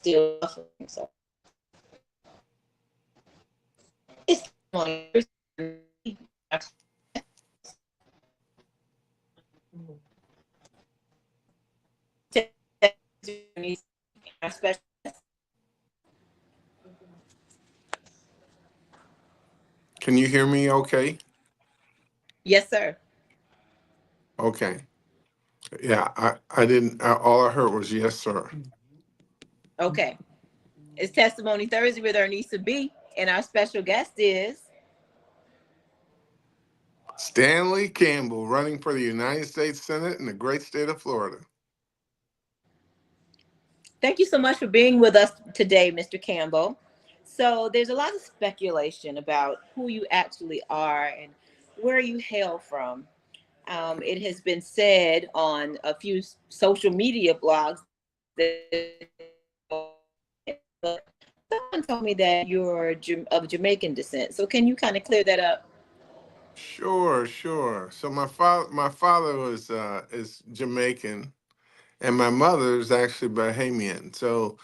still suffering. So it's Can you hear me okay? yes, sir. Okay. Yeah, I didn't, all I heard was yes, sir. Okay. It's Testimony Thursday with Ernisa B. And our special guest is. Stanley Campbell, running for the United States Senate in the great state of Florida. Thank you so much for being with us today, Mr. Campbell. So, there's a lot of speculation about who you actually are and where you hail from. It has been said on a few social media blogs but someone told me that you're of Jamaican descent. So, can you kind of clear that up? Sure, sure. So my father was is Jamaican, and my mother is actually Bahamian. So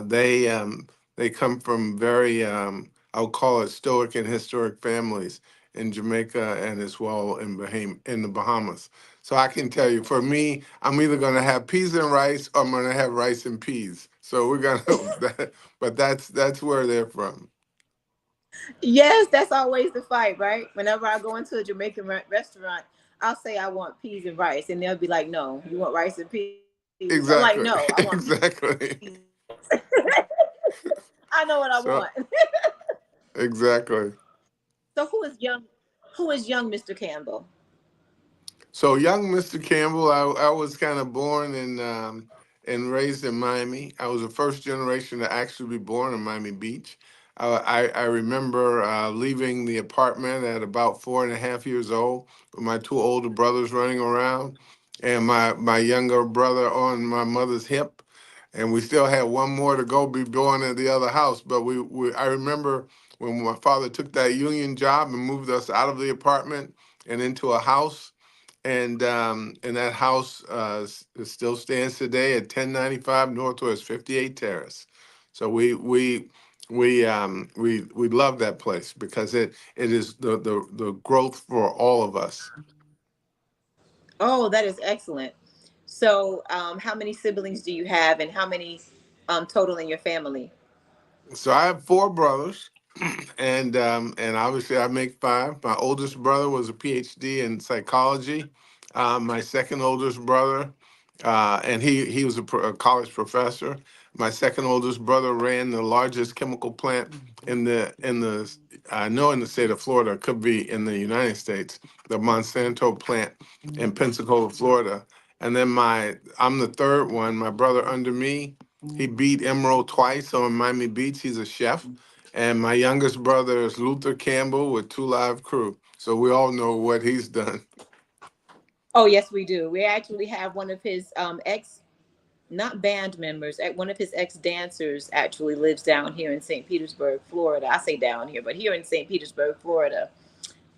they come from very I'll call it stoic and historic families in Jamaica and as well in in the Bahamas. So I can tell you, for me, I'm either going to have peas and rice or I'm going to have rice and peas. So we're gonna, but that's where they're from. Yes, that's always the fight, right? Whenever I go into a Jamaican restaurant, I'll say I want peas and rice, and they'll be like, "No, you want rice and peas." I'm like, "No, I want Exactly, peas and rice." exactly. I know what I want. So exactly. So who is young? Who is young Mr. Campbell? So young Mr. Campbell, I was kind of born and raised in Miami. I was the first generation to actually be born in Miami Beach. I remember leaving the apartment at about 4.5 years old with my two older brothers running around and my younger brother on my mother's hip. And we still had one more to go be born at the other house. But I remember when my father took that union job and moved us out of the apartment and into a house, and that house still stands today at 1095 Northwest 58 Terrace. So we love that place because it is the growth for all of us. Oh, that is excellent. So, how many siblings do you have, and how many total in your family? So I have four brothers, and obviously I make five. My oldest brother was a PhD in psychology. My second oldest brother, and he was a college professor. My second oldest brother ran the largest chemical plant in the I know in the state of Florida, it could be in the United States, the Monsanto plant in Pensacola, Florida. And then I'm the third one. My brother under me, he beat Emerald twice on Miami Beach. He's a chef. And my youngest brother is Luther Campbell with Two Live Crew. So we all know what he's done. Oh, yes, we do. We actually have one of his ex, not band members, one of his ex dancers actually lives down here in St. Petersburg, Florida. I say down here, but here in St. Petersburg, Florida.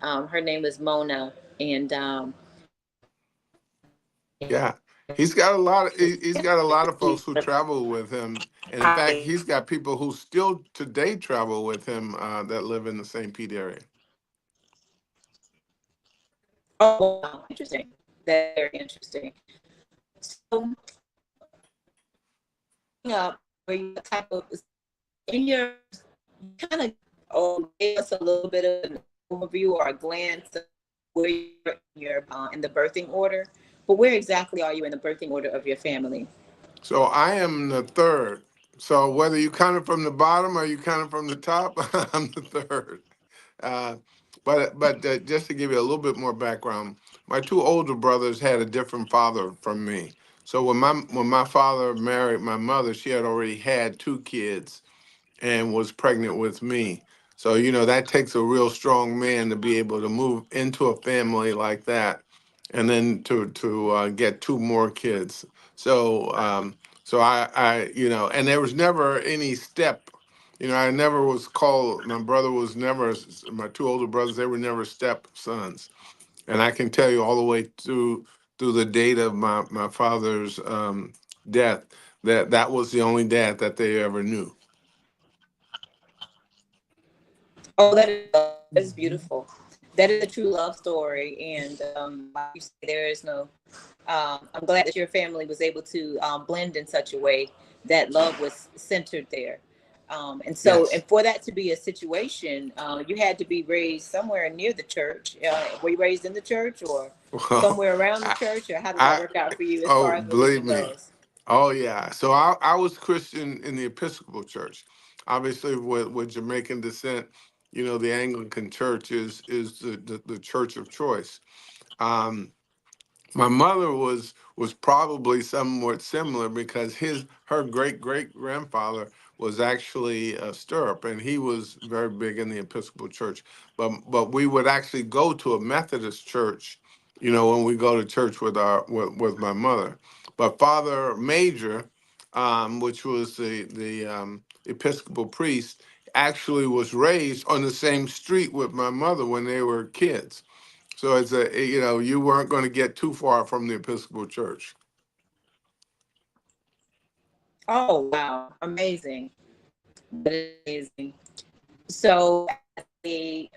Her name is Mona, and Yeah. He's got a lot of folks who travel with him. And in fact, he's got people who still today travel with him that live in the St. Pete area. oh wow, interesting. That's very interesting. So up where you type of in your kind of gave us a little bit of an overview or a glance of where you're in the birthing order, but where exactly are you in the birthing order of your family? So I am the third. So whether you count it from the bottom or you count it from the top, I'm the third. Uh, but just to give you a little bit more background, my two older brothers had a different father from me. So when my father married my mother, she had already had two kids and was pregnant with me. So that takes a real strong man to be able to move into a family like that, and then to get two more kids. So so I and there was never any step. I never was called. My brother was never. My two older brothers, they were never step sons. And I can tell you all the way through the date of my father's death, That was the only dad that they ever knew. Oh, that is lovely. That is beautiful. That is a true love story, and like you say, there is no. I'm glad that your family was able to blend in such a way that love was centered there. And so, Yes. and for that to be a situation, you had to be raised somewhere near the church. Were you raised in the church or Well, somewhere around the I, church, or how did that I, work out for you as oh, far as believe religion me. goes? Oh yeah. So I was Christian in the Episcopal Church. Obviously, with Jamaican descent, the Anglican Church is the church of choice. Um, my mother was probably somewhat similar because her great grandfather was actually a stirrup, and he was very big in the Episcopal Church. But we would actually go to a Methodist church, when we go to church with my mother. But Father Major, which was the Episcopal priest, actually was raised on the same street with my mother when they were kids. So you weren't going to get too far from the Episcopal Church. Oh wow, amazing! That is amazing. So, in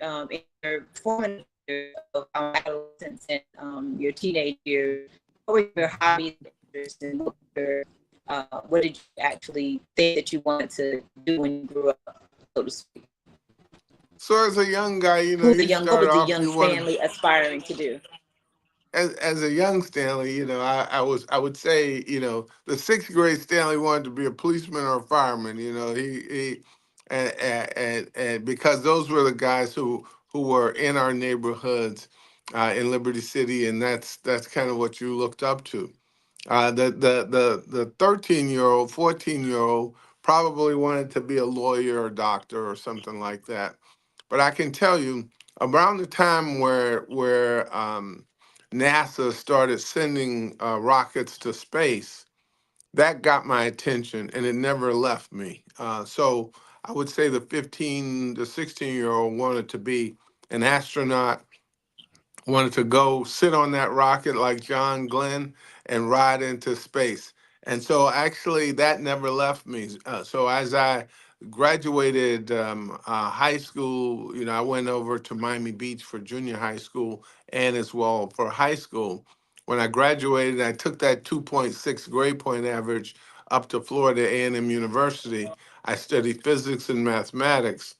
your formative years of adolescence and your teenage years, what were your hobbies and interests, and what did you actually think that you wanted to do when you grew up, so to speak? So as a young guy, you What start was the off, young you want to, Stanley aspiring to do? as a young Stanley, I would say, the sixth grade Stanley wanted to be a policeman or a fireman. And because those were the guys who were in our neighborhoods, in Liberty City, and that's kind of what you looked up to. The 13-year-old, 14-year-old probably wanted to be a lawyer or doctor or something like that. But I can tell you, around the time where NASA started sending rockets to space, that got my attention, and it never left me. So I would say the 15 to 16-year-old wanted to be an astronaut, wanted to go sit on that rocket like John Glenn and ride into space. And so actually that never left me. So as I graduated high school, I went over to Miami Beach for junior high school and as well for high school. When I graduated, I took that 2.6 grade point average up to Florida A&M University. I studied physics and mathematics.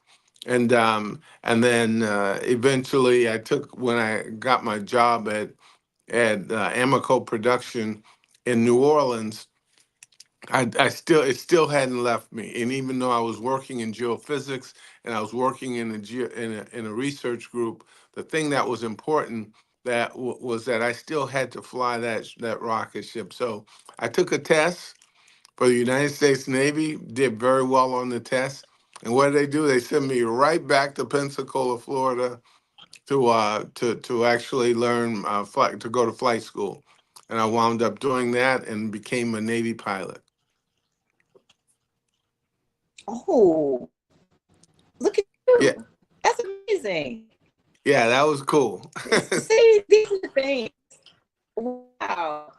And then eventually, when I got my job at Amico Production in New Orleans. It still hadn't left me. And even though I was working in geophysics and I was working in a research group, the thing that was important was that I still had to fly that rocket ship. So I took a test for the United States Navy, did very well on the test. And what did they do? They sent me right back to Pensacola, Florida, to actually learn flight to go to flight school, and I wound up doing that and became a Navy pilot. Oh, look at Yeah, you! That's amazing. yeah, that was cool. See, these are the things. Wow,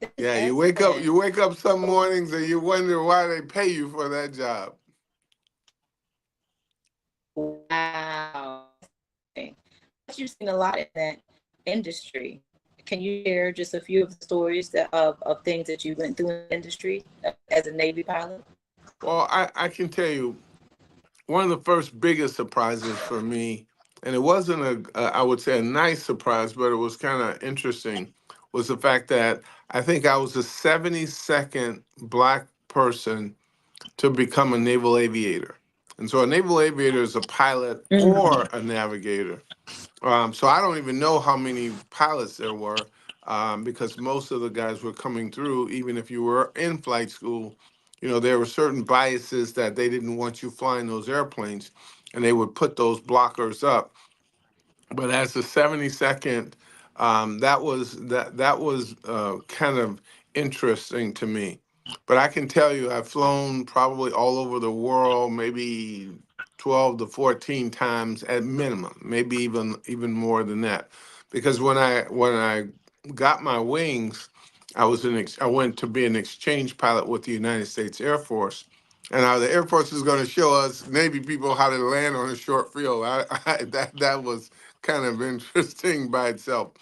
that is Yeah, excellent. you wake up some mornings and you wonder why they pay you for that job. Wow. But you've seen a lot in that industry. Can you share just a few of the stories of things that you went through in the industry as a Navy pilot? Well, I can tell you one of the first biggest surprises for me, and it wasn't I would say a nice surprise, but it was kind of interesting, was the fact that I think I was the 72nd Black person to become a naval aviator. And so a naval aviator is a pilot or Mm. a navigator. So I don't even know how many pilots there were, because most of the guys were coming through. Even if you were in flight school, there were certain biases that they didn't want you flying those airplanes, and they would put those blockers up. But as the 72nd, that was kind of interesting to me. But I can tell you, I've flown probably all over the world, maybe 12 to 14 times at minimum, maybe even more than that. Because when I got my wings, I went to be an exchange pilot with the United States Air Force, and the Air Force is going to show us Navy people how to land on a short field. That was kind of interesting by itself,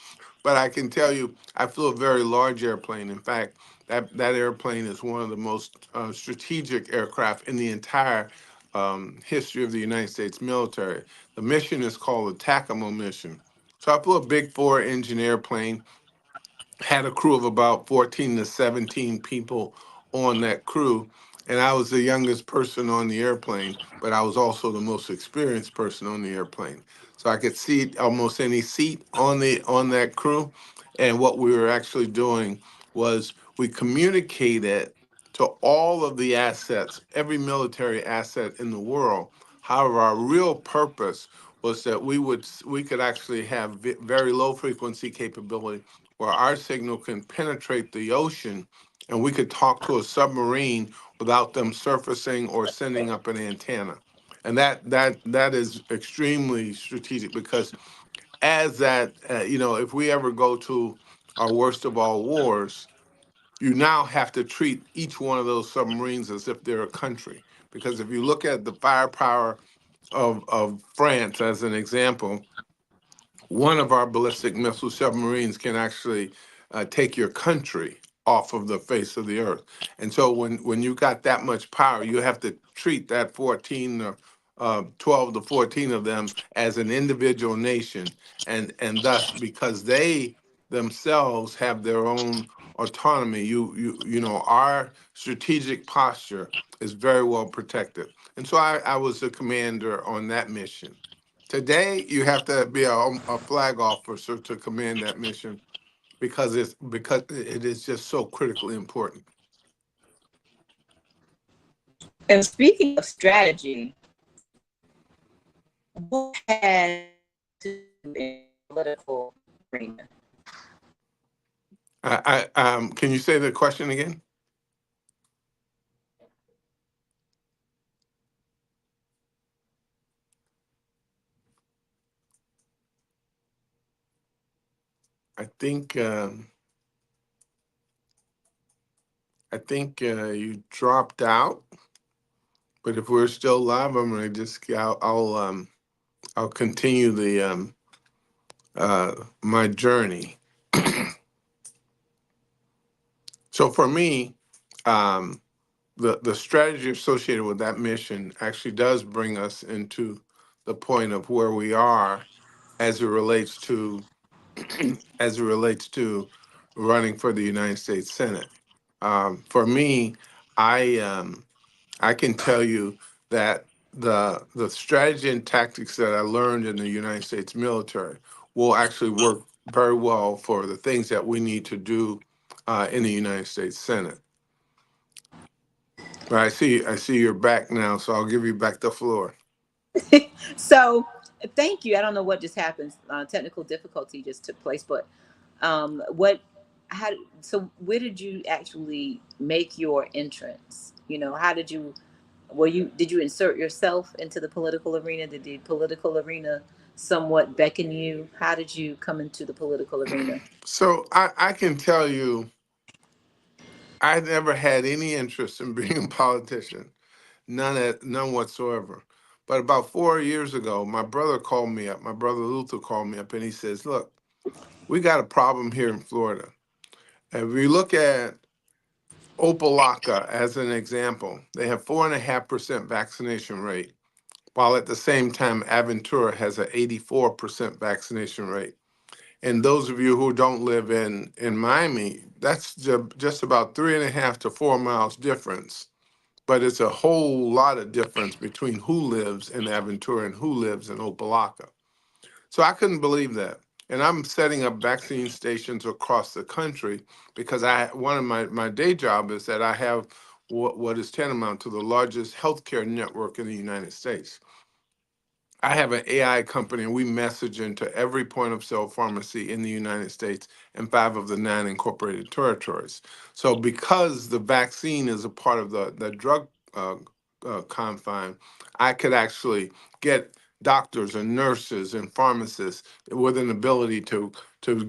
but I can tell you, I flew a very large airplane. In fact, that airplane is one of the most strategic aircraft in the entire history of the United States military. The mission is called the TACAMO mission. So I flew a big four engine airplane, had a crew of about 14 to 17 people on that crew. And I was the youngest person on the airplane, but I was also the most experienced person on the airplane. So I could see almost any seat on that crew. And what we were actually doing was we communicated to all of the assets, every military asset in the world. However, our real purpose was that we could actually have very low frequency capability where our signal can penetrate the ocean and we could talk to a submarine without them surfacing or sending up an antenna. And that is extremely strategic because as that if we ever go to our worst of all wars, you now have to treat each one of those submarines as if they're a country. Because if you look at the firepower of France as an example, one of our ballistic missile submarines can actually take your country off of the face of the earth. And so when you got that much power, you have to treat that 14 or 12 to 14 of them as an individual nation. And thus, because they themselves have their own autonomy, our strategic posture is very well protected. And so I was the commander on that mission. Today, you have to be a flag officer to command that mission because it is just so critically important. And speaking of strategy, what has in the political arena? Can you say the question again? I think you dropped out, but if we're still live, I'm gonna just I'll continue the my journey. So for me, um, the strategy associated with that mission actually does bring us into the point of where we are as it relates to as it relates to running for the United States Senate. For me, I I can tell you that the strategy and tactics that I learned in the United States military will actually work very well for the things that we need to do in the United States Senate. But I see you're back now, so I'll give you back the floor. So, thank you. I don't know what just happened. Technical difficulty just took place, but what? How? So, where did you actually make your entrance? How did you? Did you insert yourself into the political arena? Did the political arena somewhat beckon you? How did you come into the political arena? So I can tell you, I never had any interest in being a politician, none whatsoever. But about 4 years ago, my brother called me up. My brother Luther called me up, and he says, "Look, we got a problem here in Florida. If we look at Opelika as an example, they have 4.5% vaccination rate, while at the same time Aventura has an 84% vaccination rate. And those of you who don't live in Miami, that's just about 3.5 to 4 miles difference. But it's a whole lot of difference between who lives in Aventura and who lives in Opelika. So I couldn't believe that. And I'm setting up vaccine stations across the country because one of my day job is that I have what is tantamount to the largest healthcare network in the United States. I have an AI company and we message into every point of sale pharmacy in the United States and five of the nine incorporated territories. So because the vaccine is a part of the drug confine, I could actually get doctors and nurses and pharmacists with an ability to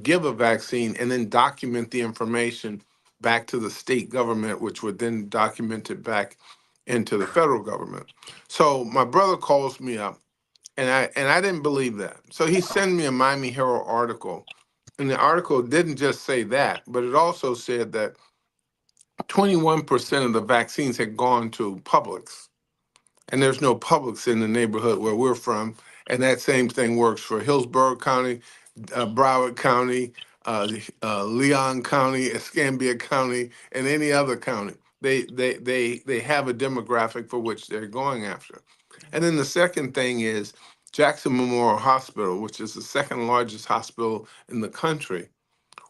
give a vaccine and then document the information back to the state government, which would then document it back into the federal government. So my brother calls me up, and I didn't believe that. So he sent me a Miami Herald article, and the article didn't just say that, but it also said that 21% of the vaccines had gone to Publix, and there's no Publix in the neighborhood where we're from. And that same thing works for Hillsborough County, Broward County, Leon County, Escambia County, and any other county. They have a demographic for which they're going after. And then the second thing is Jackson Memorial Hospital, which is the second largest hospital in the country,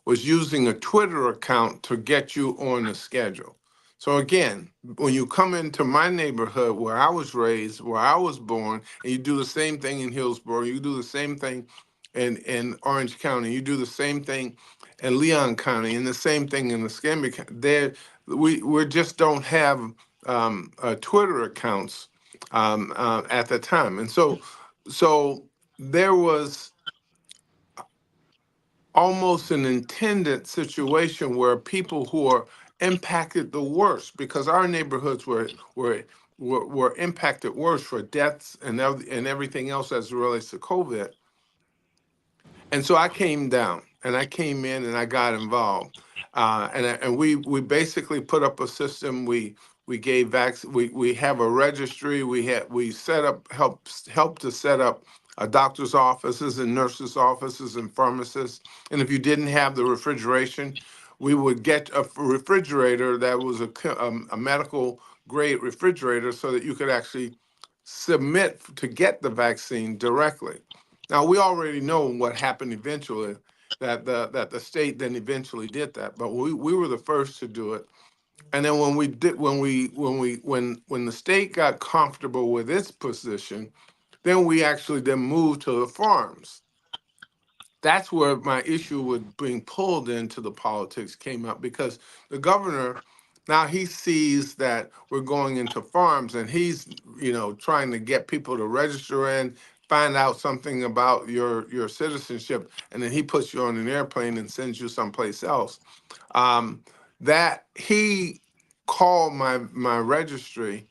was using a Twitter account to get you on the schedule. So again, when you come into my neighborhood where I was raised, where I was born, and you do the same thing in Hillsborough, you do the same thing in Orange County, you do the same thing in Leon County, and the same thing in Escambia County. There, we just don't have Twitter accounts at the time, and so there was almost an intended situation where people who are impacted the worst, because our neighborhoods were impacted worse for deaths and everything else as it relates to COVID. And so I came down and I came in and I got involved. And we basically put up a system. We gave we have a registry. We set up help to set up doctors' offices and nurses' offices and pharmacists. And if you didn't have the refrigeration, we would get a refrigerator that was a medical grade refrigerator so that you could actually submit to get the vaccine directly. Now we already know what happened eventually, that the state then eventually did that, but we were the first to do it. And then when the state got comfortable with its position, then we actually then moved to the farms. That's where my issue with being pulled into the politics came up, because the governor, now he sees that we're going into farms and he's trying to get people to register in, find out something about your citizenship, and then he puts you on an airplane and sends you someplace else. um, that he called my registry.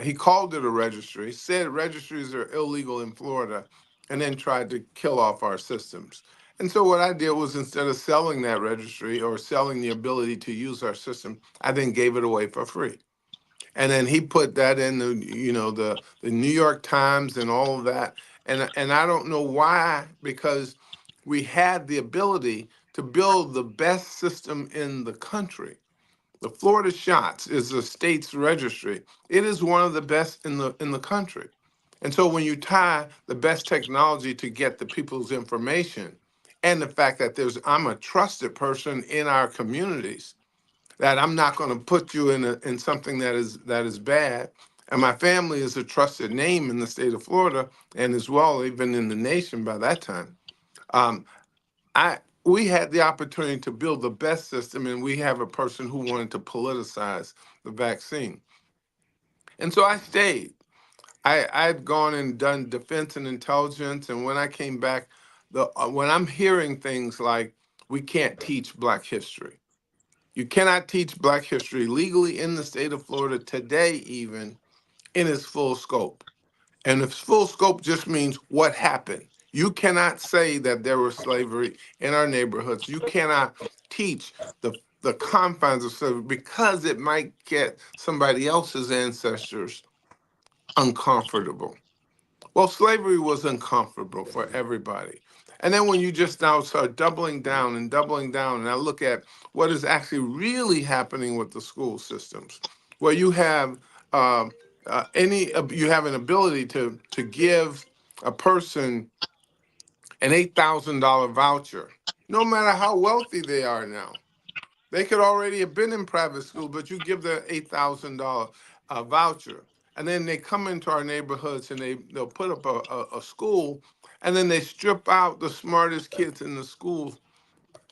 He called it a registry, said registries are illegal in Florida, and then tried to kill off our systems. And so what I did was, instead of selling that registry or selling the ability to use our system, I then gave it away for free. And then he put that in the New York Times and all of that. And I don't know why, because we had the ability to build the best system in the country. The Florida Shots is the state's registry. It is one of the best in the country. And so when you tie the best technology to get the people's information, and the fact that I'm a trusted person in our communities, that I'm not going to put you in something that is bad. And my family is a trusted name in the state of Florida, and as well even in the nation by that time. Um, I We had the opportunity to build the best system, and we have a person who wanted to politicize the vaccine, and so I stayed. I'd gone and done defense and intelligence, and when I came back, when I'm hearing things like we can't teach Black history, you cannot teach Black history legally in the state of Florida today, even in its full scope. And its full scope just means what happened. You cannot say that there was slavery in our neighborhoods. You cannot teach the confines of slavery, because it might get somebody else's ancestors uncomfortable. Well, slavery was uncomfortable for everybody. And then when you just now start doubling down and doubling down, and I look at what is actually really happening with the school systems, where you have an ability to give a person an $8,000 voucher, no matter how wealthy they are now. They could already have been in private school, but you give them $8,000 voucher. And then they come into our neighborhoods and they'll put up a school, and then they strip out the smartest kids in the school,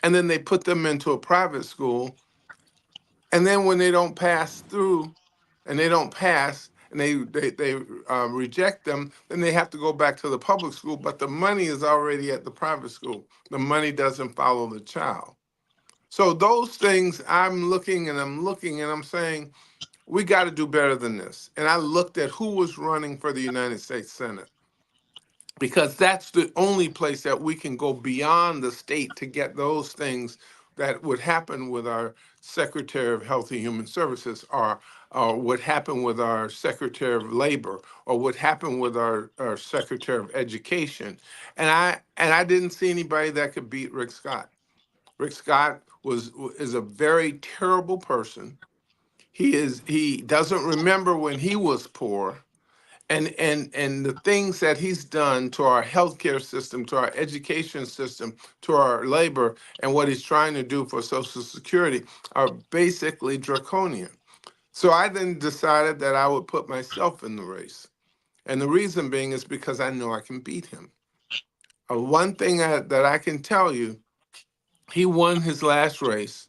and then they put them into a private school. And then when they don't pass through and they don't pass and they reject them, then they have to go back to the public school, but the money is already at the private school. The money doesn't follow the child. So those things I'm looking and I'm looking and I'm saying, we got to do better than this. And I looked at who was running for the United States Senate because that's the only place that we can go beyond the state to get those things that would happen with our Secretary of Health and Human Services, or what happened with our Secretary of Labor, or what happened with our Secretary of Education. And I didn't see anybody that could beat Rick Scott. Rick Scott is a very terrible person. He doesn't remember when he was poor, and the things that he's done to our healthcare system, to our education system, to our labor, and what he's trying to do for Social Security are basically draconian. So I then decided that I would put myself in the race. And the reason being is because I know I can beat him. One thing that I can tell you, he won his last race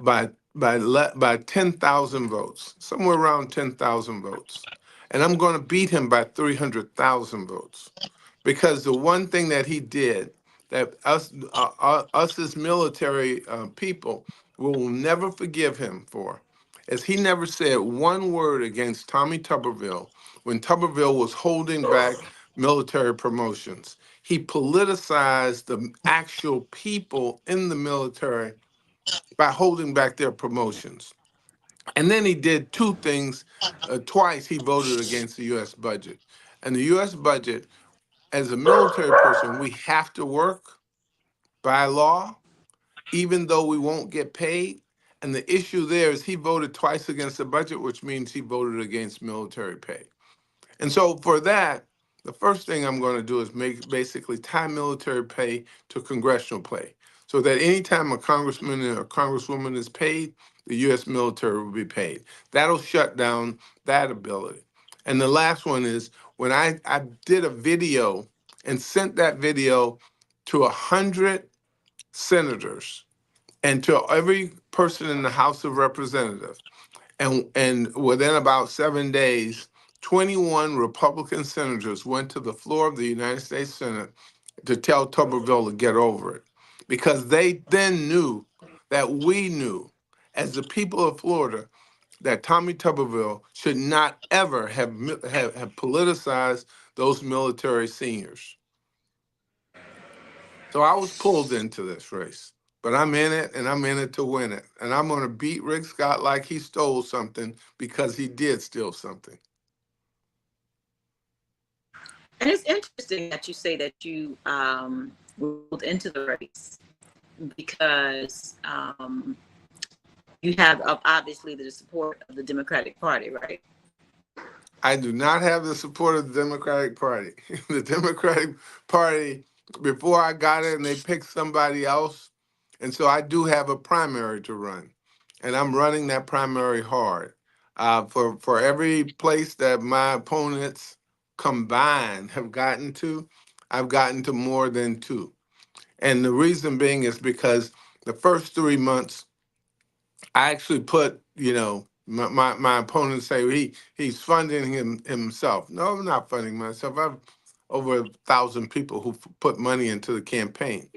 by 10,000 votes, somewhere around 10,000 votes. And I'm going to beat him by 300,000 votes because the one thing that he did that us as military people will never forgive him for is he never said one word against Tommy Tuberville when Tuberville was holding back military promotions. He politicized the actual people in the military by holding back their promotions. And then he did two things. Twice he voted against the U.S. budget. And the U.S. budget, as a military person, we have to work by law, even though we won't get paid. And the issue there is he voted twice against the budget, which means he voted against military pay. And so for that, the first thing I'm going to do is make basically tie military pay to congressional pay, so that anytime a congressman or a congresswoman is paid, the U.S. military will be paid. That'll shut down that ability. And the last one is when I did a video and sent that video to 100 senators and to every person in the House of Representatives. And within about 7 days, 21 Republican senators went to the floor of the United States Senate to tell Tuberville to get over it. Because they then knew that we knew, as the people of Florida, that Tommy Tuberville should not ever have politicized those military seniors. So I was pulled into this race, but I'm in it and I'm in it to win it. And I'm going to beat Rick Scott like he stole something because he did steal something. And it's interesting that you say that you were pulled into the race because you have obviously the support of the Democratic Party, right? I do not have the support of the Democratic Party. The Democratic Party, before I got it, and they picked somebody else. And so I do have a primary to run, and I'm running that primary hard. For every place that my opponents combined have gotten to, I've gotten to more than two. And the reason being is because the first 3 months, I actually put, my opponents say he's funding himself. No, I'm not funding myself. I've over 1,000 people who put money into the campaign.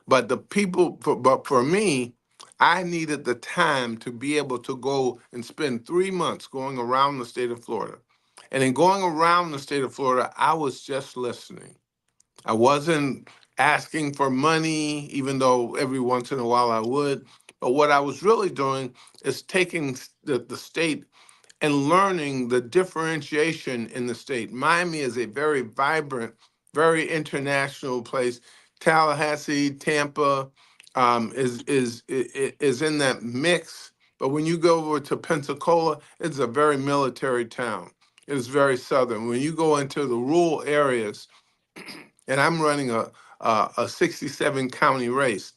But but for me, I needed the time to be able to go and spend 3 months going around the state of Florida. And in going around the state of Florida, I was just listening. I wasn't asking for money, even though every once in a while I would. But what I was really doing is taking the state and learning the differentiation in the state. Miami is a very vibrant, very international place. Tallahassee, Tampa is in that mix. But when you go over to Pensacola, it's a very military town. It is very southern. When you go into the rural areas, and I'm running a 67 county race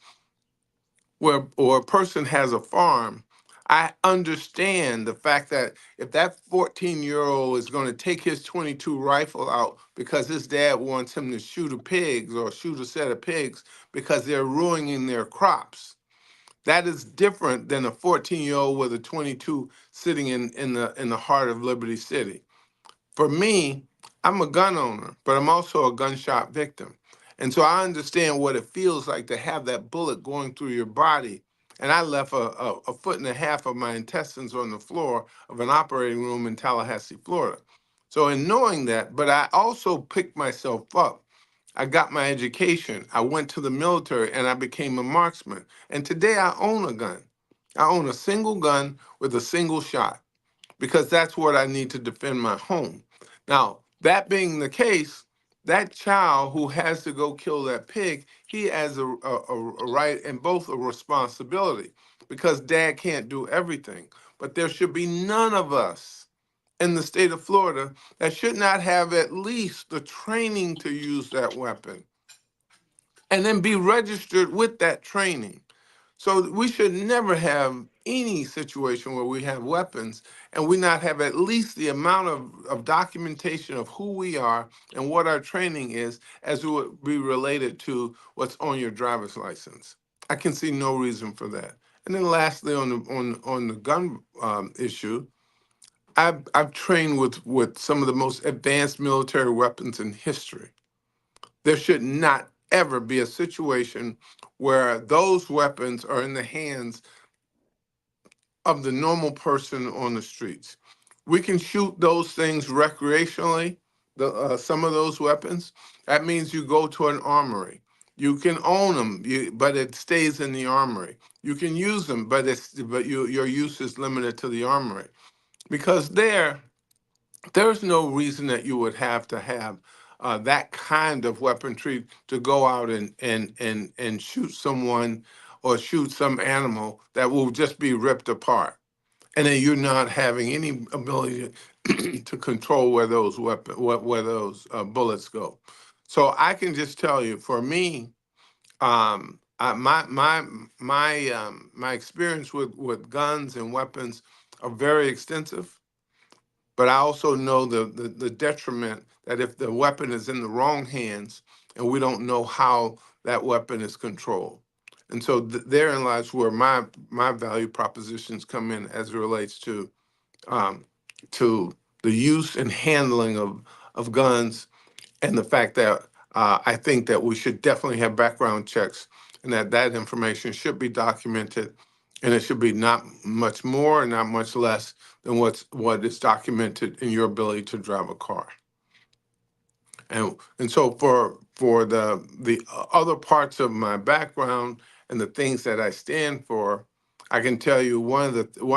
where or a person has a farm, I understand the fact that if that 14-year-old is going to take his 22 rifle out because his dad wants him to shoot a pigs or shoot a set of pigs because they're ruining their crops, that is different than a 14-year-old with a 22 sitting in the heart of Liberty City. For me, I'm a gun owner, but I'm also a gunshot victim. And so I understand what it feels like to have that bullet going through your body and I left a foot and a half of my intestines on the floor of an operating room in Tallahassee, Florida. So, in knowing that, but I also picked myself up. I got my education. I went to the military and I became a marksman. And today I own a gun. I own a single gun with a single shot because that's what I need to defend my home. Now, that being the case, that child who has to go kill that pig, he has a right and both a responsibility because dad can't do everything. But there should be none of us in the state of Florida that should not have at least the training to use that weapon and then be registered with that training. So we should never have any situation where we have weapons and we not have at least the amount of documentation of who we are and what our training is as it would be related to what's on your driver's license. I can see no reason for that. And then lastly, on the gun issue, I've trained with some of the most advanced military weapons in history. There should not ever be a situation where those weapons are in the hands of the normal person on the streets. We can shoot those things recreationally, some of those weapons. That means you go to an armory. You can own them, but it stays in the armory. You can use them, but your use is limited to the armory because there's no reason that you would have to have that kind of weaponry to go out and shoot someone or shoot some animal that will just be ripped apart. And then you're not having any ability to control where those where those bullets go. So I can just tell you, for me, my experience with guns and weapons are very extensive. But I also know the detriment that if the weapon is in the wrong hands and we don't know how that weapon is controlled. And so therein lies where my value propositions come in as it relates um, to the use and handling of guns and the fact that I think that we should definitely have background checks and that information should be documented and it should be not much more and not much less than what is documented in your ability to drive a car. And so for the other parts of my background and the things that I stand for, I can tell you one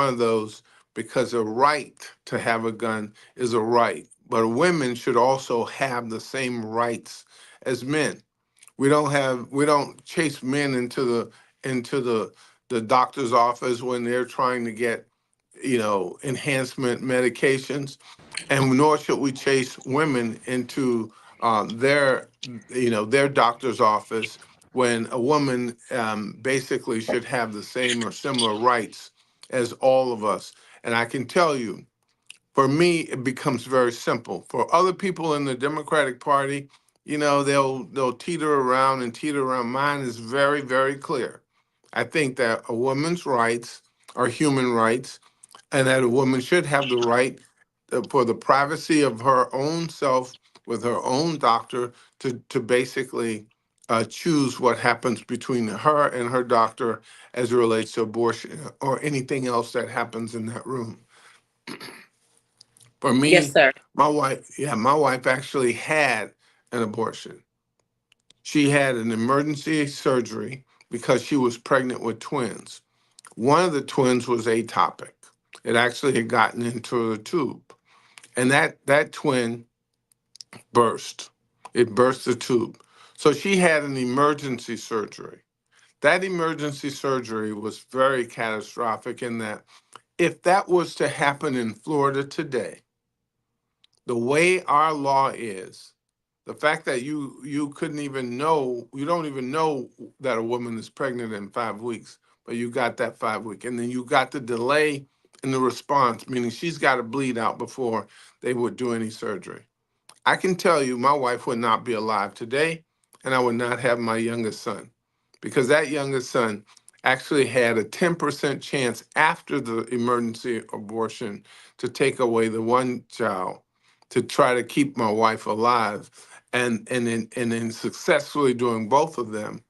of those, because a right to have a gun is a right, but women should also have the same rights as men. We don't chase men into the doctor's office when they're trying to get, enhancement medications, and nor should we chase women into their doctor's office when a woman basically should have the same or similar rights as all of us. And I can tell you, for me, it becomes very simple. For other people in the Democratic Party, they'll teeter around and teeter around. Mine is very, very clear. I think that a woman's rights are human rights, and that a woman should have the right for the privacy of her own self with her own doctor to basically choose what happens between her and her doctor as it relates to abortion or anything else that happens in that room. For Yes, me, sir. my wife actually had an abortion. She had an emergency surgery because she was pregnant with twins. One of the twins was atopic. It actually had gotten into the tube. And that twin burst. It burst the tube. So she had an emergency surgery. That emergency surgery was very catastrophic in that if that was to happen in Florida today, the way our law is, the fact that you don't even know that a woman is pregnant in 5 weeks, but you got that 5 week, and then you got the delay in the response, meaning she's got to bleed out before they would do any surgery. I can tell you my wife would not be alive today, and I would not have my youngest son because that youngest son actually had a 10% chance after the emergency abortion to take away the one child to try to keep my wife alive. And in successfully doing both of them,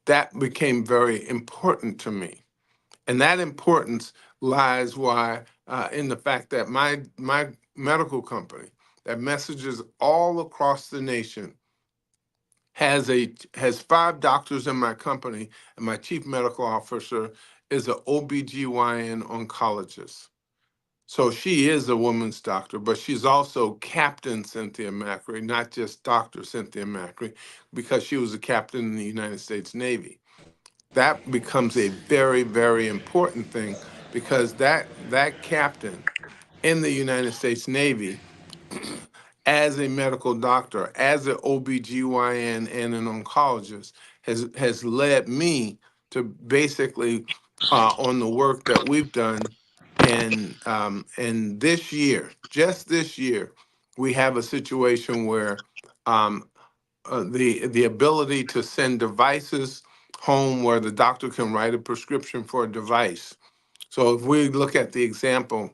that became very important to me. And that importance lies why in the fact that my medical company that messages all across the nation has 5 doctors in my company, and my chief medical officer is an OBGYN oncologist. So she is a woman's doctor, but she's also Captain Cynthia Macri, not just Dr. Cynthia Macri, because she was a captain in the United States Navy. That becomes a very, very important thing because that captain in the United States Navy as a medical doctor, as an OBGYN and an oncologist, has led me to basically on the work that we've done. And this year, just this year, we have a situation where um, the ability to send devices home where the doctor can write a prescription for a device. So if we look at the example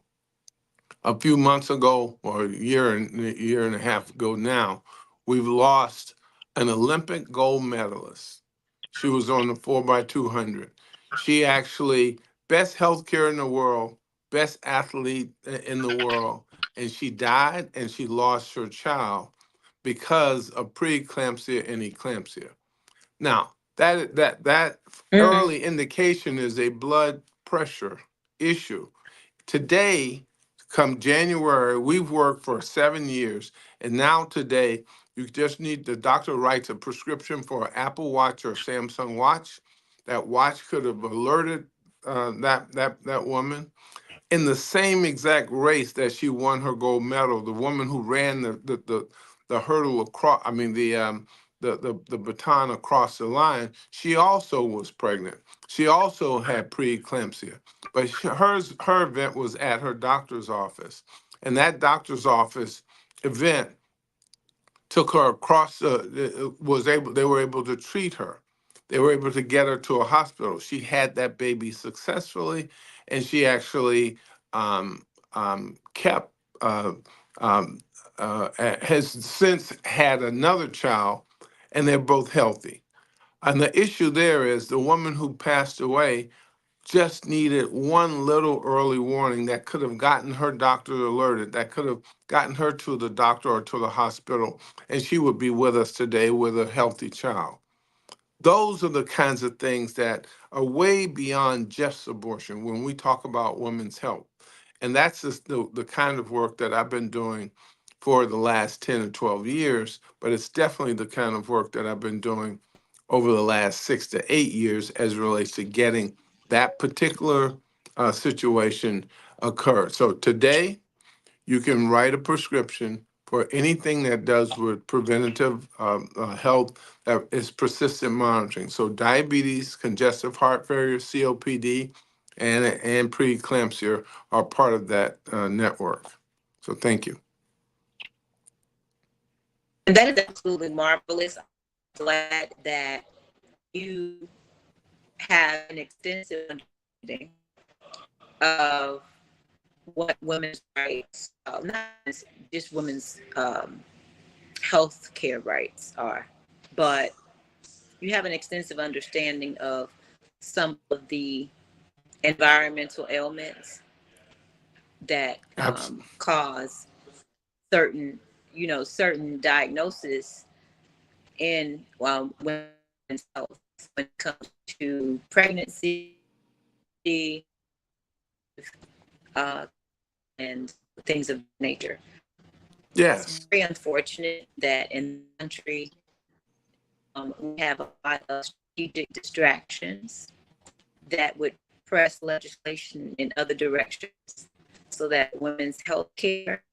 a few months ago or a year and a half ago now, we've lost an Olympic gold medalist. She was on the 4x200. She actually best healthcare in the world, best athlete in the world, and she died and she lost her child because of preeclampsia and eclampsia. Now, that Mm. early indication is a blood pressure issue. Today, come January, we've worked for 7 years, and now today, you just need the doctor writes a prescription for an Apple Watch or Samsung Watch. That watch could have alerted that woman in the same exact race that she won her gold medal. The woman who ran the hurdle across, I mean the baton across the line, she also was pregnant. She also had preeclampsia, but her event was at her doctor's office, and that doctor's office event took her across was able they were able to treat her. They were able to get her to a hospital. She had that baby successfully, and she actually kept um, has since had another child, and they're both healthy. And the issue there is the woman who passed away just needed one little early warning that could have gotten her doctor alerted, that could have gotten her to the doctor or to the hospital, and she would be with us today with a healthy child. Those are the kinds of things that are way beyond just abortion when we talk about women's health. And that's just the kind of work that I've been doing for the last 10 or 12 years, but it's definitely the kind of work that I've been doing over the last 6 to 8 years as it relates to getting that particular situation occur. So today, you can write a prescription for anything that does with preventative health that is persistent monitoring. So diabetes, congestive heart failure, COPD, and preeclampsia are part of that network. So thank you. And that is absolutely marvelous. I'm glad that you have an extensive understanding of what women's rights, not just women's health care rights are, but you have an extensive understanding of some of the environmental ailments that Absolutely. cause certain, certain diagnosis in women's health when it comes to pregnancy, uh, and things of nature. It's Yes. very unfortunate that in the country we have a lot of strategic distractions that would press legislation in other directions so that women's health care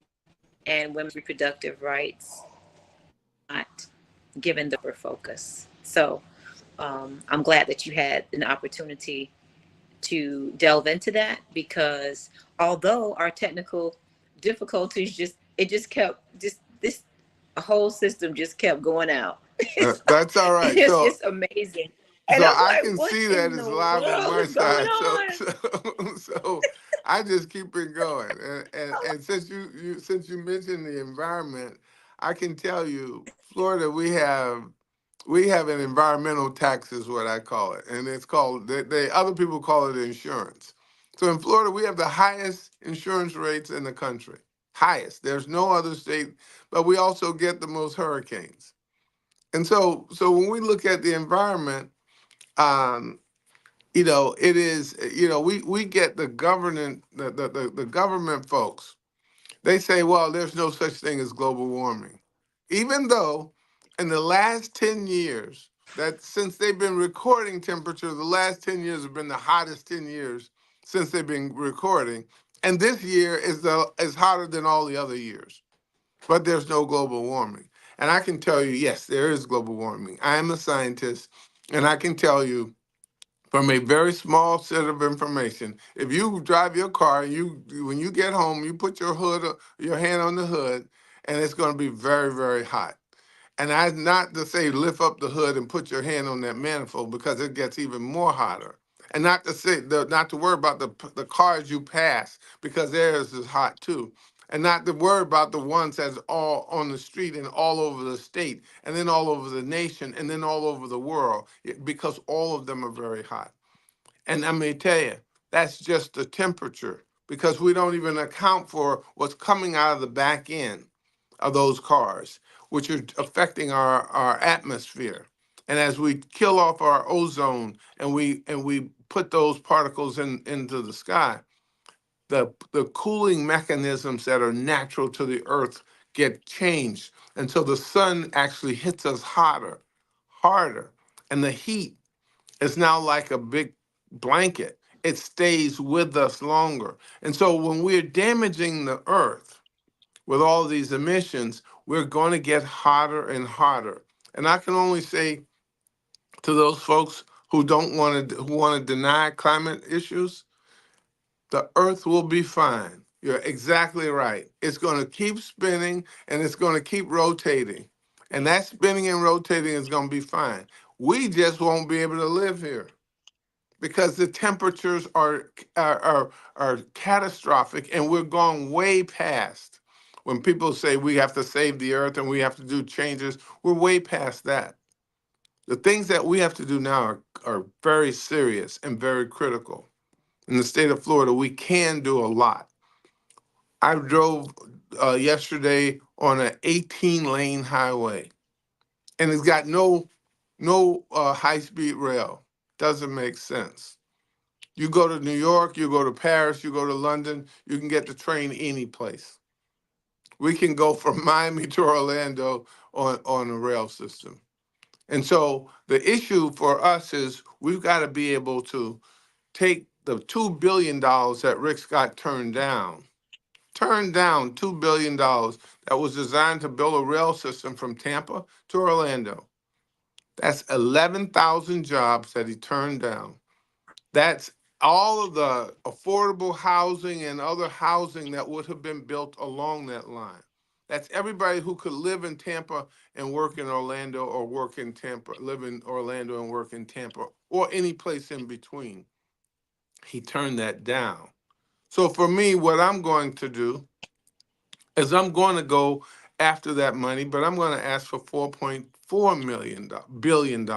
and women's reproductive rights are not given the proper focus. So I'm glad that you had an opportunity to delve into that because although our technical difficulties just kept just this whole system just kept going out. That's all right. It's So just amazing. And So I'm I like, can what see that in it's the live on world my is going side. So on? so I just keep it going. And since you mentioned the environment, I can tell you, Florida, we have we have an environmental tax, is what I call it, and it's called. They other people call it insurance. So in Florida, we have the highest insurance rates in the country. Highest. There's no other state, but we also get the most hurricanes. And so when we look at the environment, um, it is, we get the government, the government folks. They say, well, there's no such thing as global warming, even though in the last 10 years, that since they've been recording temperature, the last 10 years have been the hottest 10 years since they've been recording, and this year is hotter than all the other years. But there's no global warming. And I can tell you, yes, there is global warming. I am a scientist, and I can tell you from a very small set of information. If you drive your car, when you get home, you put your hand on the hood, and it's going to be very, very hot. And I not to say lift up the hood and put your hand on that manifold because it gets even more hotter. And not to say not to worry about the cars you pass because theirs is hot too. And not to worry about the ones that's all on the street and all over the state and then all over the nation and then all over the world because all of them are very hot. And I'm going to tell you, that's just the temperature because we don't even account for what's coming out of the back end of those cars, which are affecting our atmosphere. And as we kill off our ozone and we put those particles into the sky, the cooling mechanisms that are natural to the earth get changed. And so the sun actually hits us hotter, harder. And the heat is now like a big blanket. It stays with us longer. And so when we're damaging the earth with all these emissions, we're going to get hotter and hotter. And I can only say to those folks who want to deny climate issues, the earth will be fine. You're exactly right. It's going to keep spinning and it's going to keep rotating. And that spinning and rotating is going to be fine. We just won't be able to live here because the temperatures are catastrophic and we're going way past. When people say we have to save the earth and we have to do changes, we're way past that. The things that we have to do now are very serious and very critical. In the state of Florida, we can do a lot. I drove yesterday on an 18-lane highway, and it's got no high speed rail. Doesn't make sense. You go to New York, you go to Paris, you go to London, you can get the train any place. We can go from Miami to Orlando on a rail system. And so the issue for us is we've got to be able to take the $2 billion that Rick Scott turned down $2 billion that was designed to build a rail system from Tampa to Orlando. That's 11,000 jobs that he turned down. That's all of the affordable housing and other housing that would have been built along that line. That's everybody who could live in Tampa and work in Orlando or work in Tampa, live in Orlando and work in Tampa or any place in between. He turned that down. So for me, what I'm going to do is I'm going to go after that money, but I'm going to ask for $4.4 billion,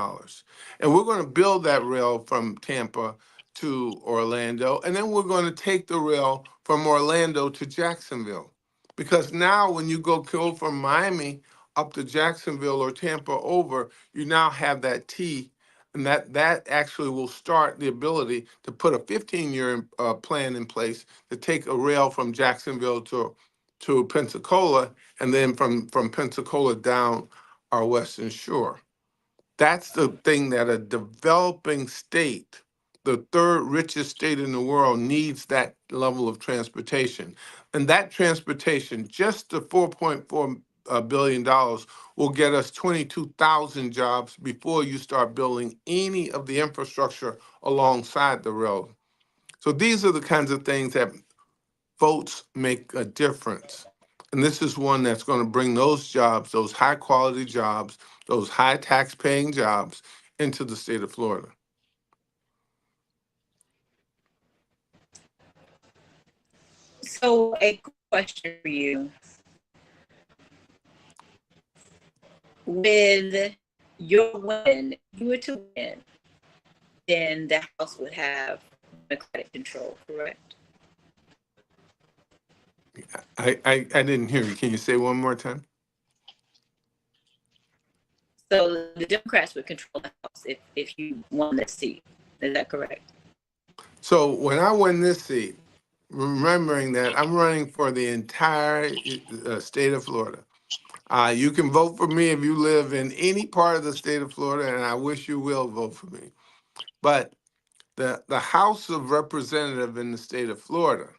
and we're going to build that rail from Tampa to Orlando, and then we're going to take the rail from Orlando to Jacksonville, because now when you go from Miami up to Jacksonville or Tampa over, you now have that T. And that actually will start the ability to put a 15-year plan in place to take a rail from Jacksonville to Pensacola, and then from Pensacola down our western shore. That's the thing that a developing state, the third richest state in the world, needs that level of transportation. And that transportation, just the $4.4 billion, will get us 22,000 jobs before you start building any of the infrastructure alongside the road. So these are the kinds of things that votes make a difference. And this is one that's going to bring those jobs, those high quality jobs, those high tax paying jobs into the state of Florida. So, a question for you: with your win, if you were to win, then the House would have Democratic control, correct? I didn't hear you. Can you say one more time? So the Democrats would control the House if you won this seat. Is that correct? So when I win this seat, remembering that I'm running for the entire state of Florida. You can vote for me if you live in any part of the state of Florida, and I wish you will vote for me. But the House of Representative in the state of Florida,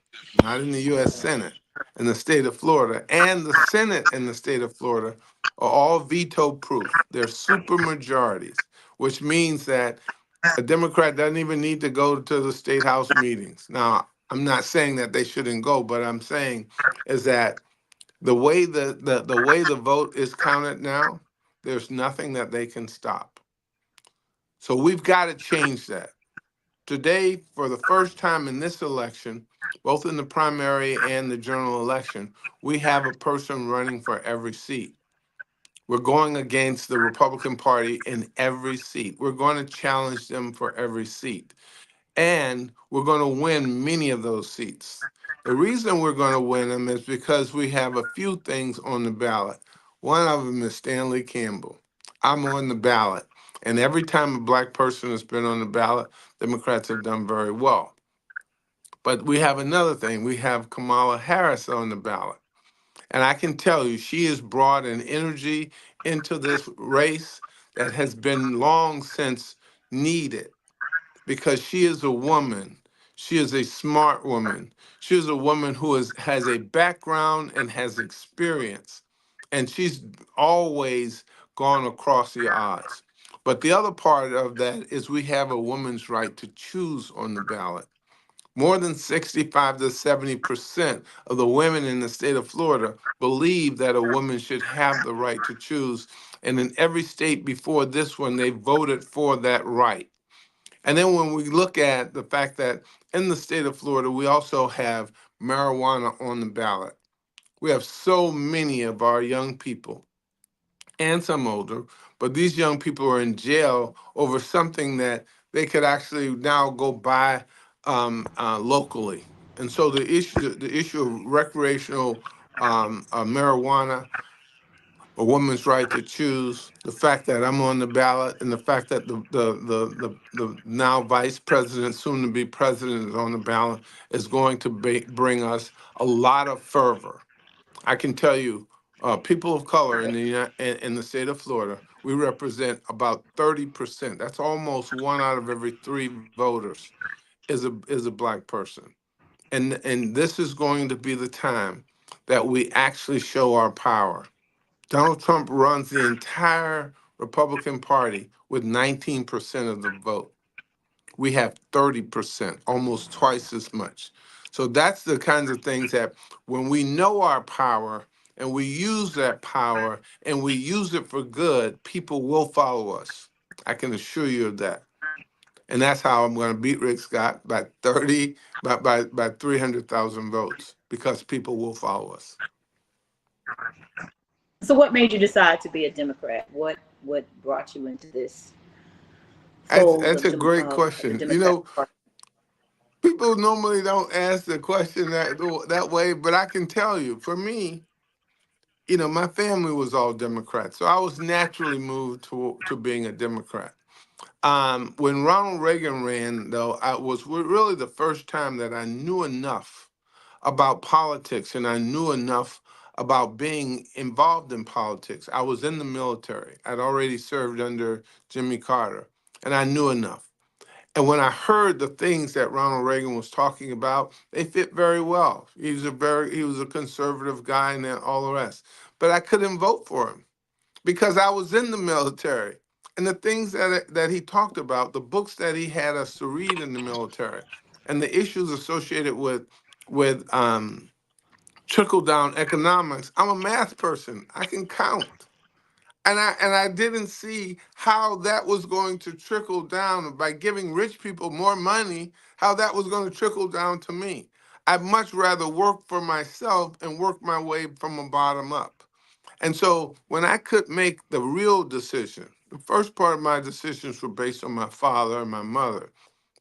not in the U.S. Senate, in the state of Florida, and the Senate in the state of Florida are all veto proof. They're super majorities, which means that a Democrat doesn't even need to go to the state house meetings. Now, I'm not saying that they shouldn't go, but I'm saying is that the way the vote is counted now, there's nothing that they can stop. So we've got to change that. Today, for the first time in this election, both in the primary and the general election, we have a person running for every seat. We're going against the Republican Party in every seat. We're going to challenge them for every seat. And we're going to win many of those seats. The reason we're going to win them is because we have a few things on the ballot. One of them is Stanley Campbell. I'm on the ballot. And every time a black person has been on the ballot, Democrats have done very well. But we have another thing. We have Kamala Harris on the ballot. And I can tell you, she has brought an energy into this race that has been long since needed because she is a woman. She is a smart woman. She is a woman who has a background and has experience. And she's always gone across the odds. But the other part of that is we have a woman's right to choose on the ballot. More than 65 to 70% of the women in the state of Florida believe that a woman should have the right to choose. And in every state before this one, they voted for that right. And then when we look at the fact that in the state of Florida, we also have marijuana on the ballot. We have so many of our young people and some older, but these young people are in jail over something that they could actually now go buy locally. And so the issue of recreational marijuana, a woman's right to choose, the fact that I'm on the ballot, and the fact that the now vice president, soon to be president, is on the ballot is going to bring us a lot of fervor. I can tell you, people of color in the state of Florida, we represent about 30%. That's almost one out of every three voters is a black person. And this is going to be the time that we actually show our power. Donald Trump runs the entire Republican Party with 19% of the vote. We have 30%, almost twice as much. So that's the kinds of things that when we know our power and we use that power and we use it for good, people will follow us. I can assure you of that. And that's how I'm going to beat Rick Scott by 30, by 300,000 votes because people will follow us. So what made you decide to be a Democrat? What brought you into this fold That's a great of the question. You Democratic know, Party? people normally don't ask the question that way, but I can tell you, for me, my family was all Democrats, so I was naturally moved to being a Democrat. When Ronald Reagan ran, though, I was really the first time that I knew enough about politics and I knew enough about being involved in politics. I was in the military. I'd already served under Jimmy Carter, and I knew enough. And when I heard the things that Ronald Reagan was talking about, they fit very well. He was a conservative guy and all the rest. But I couldn't vote for him because I was in the military. And the things that he talked about, the books that he had us to read in the military, and the issues associated with trickle down economics. I'm a math person. I can count. And I didn't see how that was going to trickle down by giving rich people more money, how that was going to trickle down to me. I'd much rather work for myself and work my way from the bottom up. And so when I could make the real decision, The first part of my decisions were based on my father and my mother.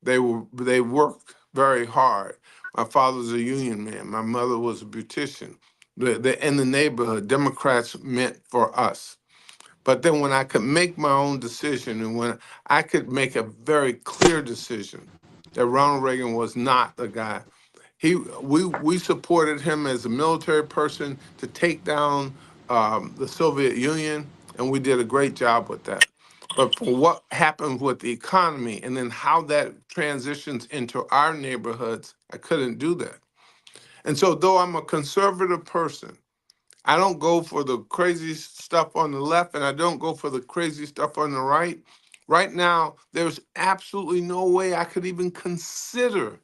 They worked very hard. My father was a union man. My mother was a beautician. In the neighborhood, Democrats meant for us. But then when I could make my own decision and when I could make a very clear decision that Ronald Reagan was not the guy, we supported him as a military person to take down the Soviet Union, and we did a great job with that. But for what happened with the economy and then how that transitions into our neighborhoods, I couldn't do that. And so, though I'm a conservative person, I don't go for the crazy stuff on the left and I don't go for the crazy stuff on the right. Right now, there's absolutely no way I could even consider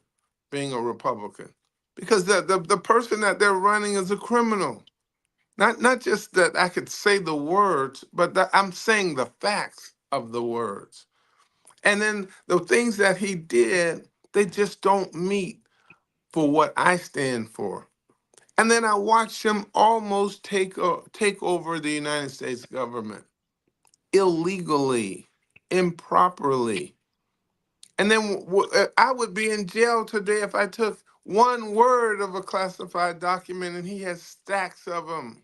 being a Republican because the person that they're running is a criminal. Not just that I could say the words, but that I'm saying the facts of the words. And then the things that he did, they just don't meet for what I stand for. And then I watched him almost take over the United States government illegally, improperly. And then I would be in jail today if I took one word of a classified document, and he has stacks of them.